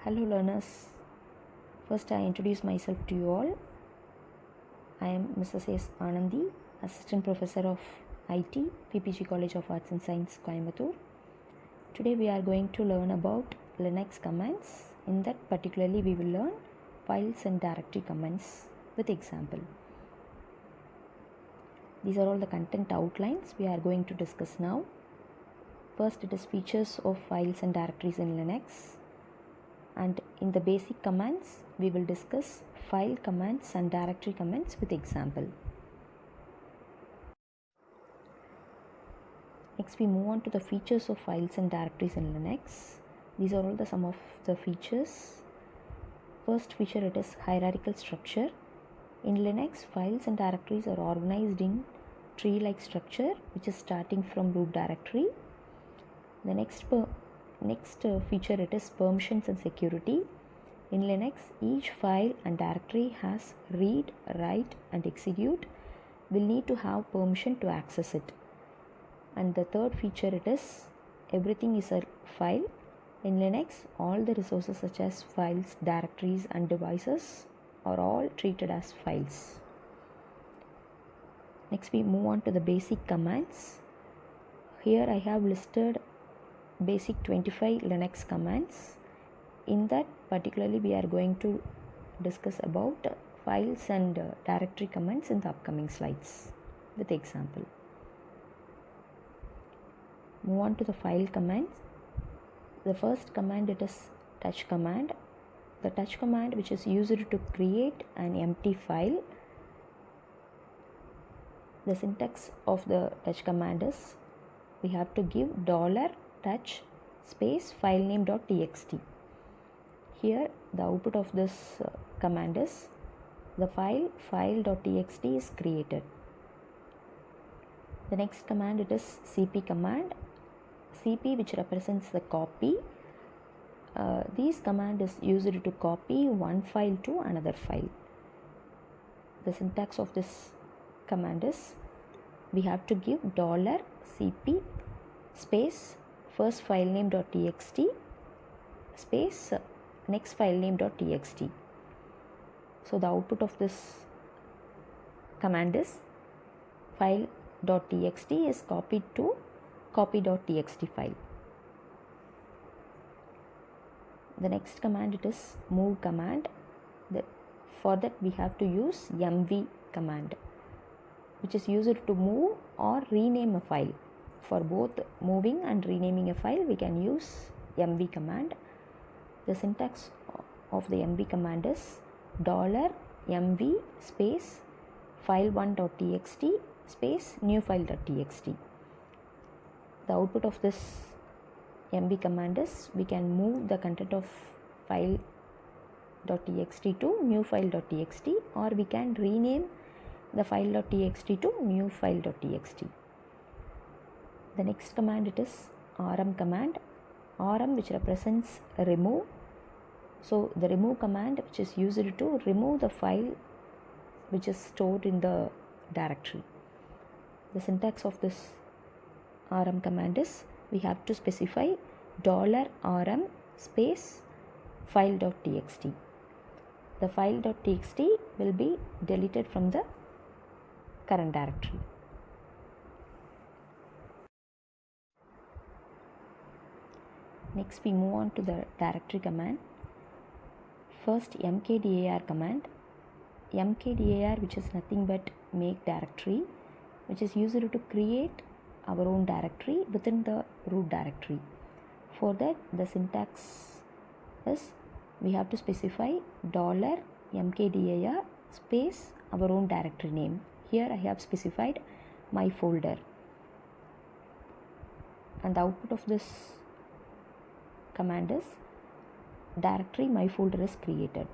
Hello learners, first I introduce myself to you all. I am Mrs. S. Anandi, Assistant Professor of IT, PPG College of Arts and Science, Coimbatore. Today we are going to learn about Linux commands. In that particularly we will learn files and directory commands with example. These are all the content outlines we are going to discuss now. First it is features of files and directories in Linux. And in the basic commands, we will discuss file commands and directory commands with example. Next, we move on to the features of files and directories in Linux. These are all the some of the features. First feature, it is hierarchical structure. In Linux, files and directories are organized in tree-like structure, which is starting from root directory. The next feature, it is permissions and security. In Linux, each file and directory has read, write and execute. Will need to have permission to access it. And the third feature, it is everything is a file. In Linux, all the resources such as files, directories and devices are all treated as files. Next we move on to the basic commands. Here I have listed basic 25 Linux commands. In that particularly we are going to discuss about files and directory commands in the upcoming slides with example. Move on to the file commands. The first command, it is touch command. The touch command which is used to create an empty file. The syntax of the touch command is we have to give $touch space filename.txt. Here the output of this command is the file.txt is created. The next command, it is cp command. Cp which represents the copy. This command is used to copy one file to another file. The syntax of this command is we have to give $cp space first filename.txt space next filename.txt. So the output of this command is file.txt is copied to copy.txt file. The next command, it is move command. For that we have to use mv command, which is used to move or rename a file. For both moving and renaming a file we can use mv command. The syntax of the mv command is $mv space file1.txt space new file.txt. The output of this mv command is we can move the content of file.txt to new file.txt, or we can rename the file.txt to new file.txt. The next command, it is rm command. Rm which represents remove. So the remove command which is used to remove the file which is stored in the directory. The syntax of this rm command is we have to specify $rm space file.txt. The file.txt will be deleted from the current directory. Next we move on to the directory command. First mkdir command. Mkdir which is nothing but make directory, which is used to create our own directory within the root directory. For that the syntax is we have to specify $mkdir space our own directory name. Here I have specified my folder, and the output of this command is directory my folder is created.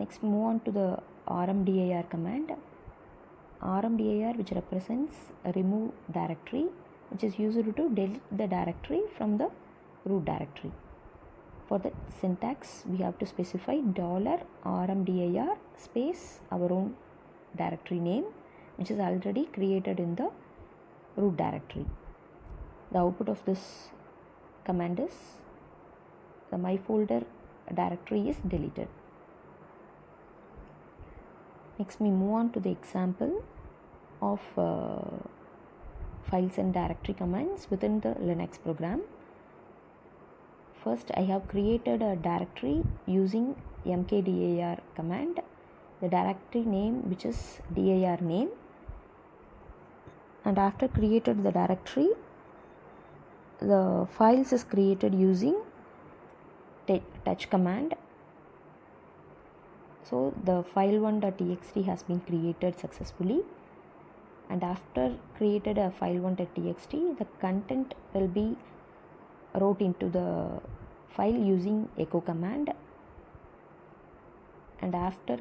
Next move on to the rmdir command. Rmdir which represents a remove directory, which is used to delete the directory from the root directory. For that syntax we have to specify $rmdir space our own directory name, which is already created in the root directory. The output of this command is the my folder directory is deleted. Next we move on to the example of files and directory commands within the Linux program. First, I have created a directory using mkdir command, the directory name which is dir name, and after created the directory, the files is created using touch command. So the file1.txt has been created successfully, and after created a file1.txt, the content will be wrote into the file using echo command, and after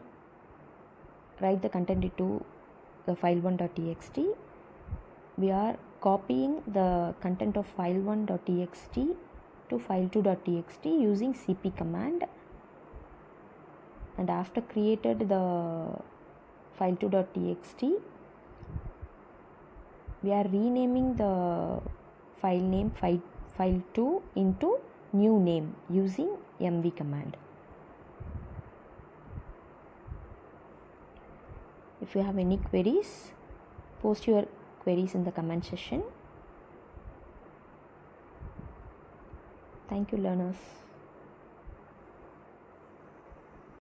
write the content into the file1.txt, we are copying the content of file1.txt to file2.txt using cp command, and after created the file2.txt, we are renaming the file name file2 into new name using mv command. If you have any queries, post your queries in the comment section. Thank you, learners.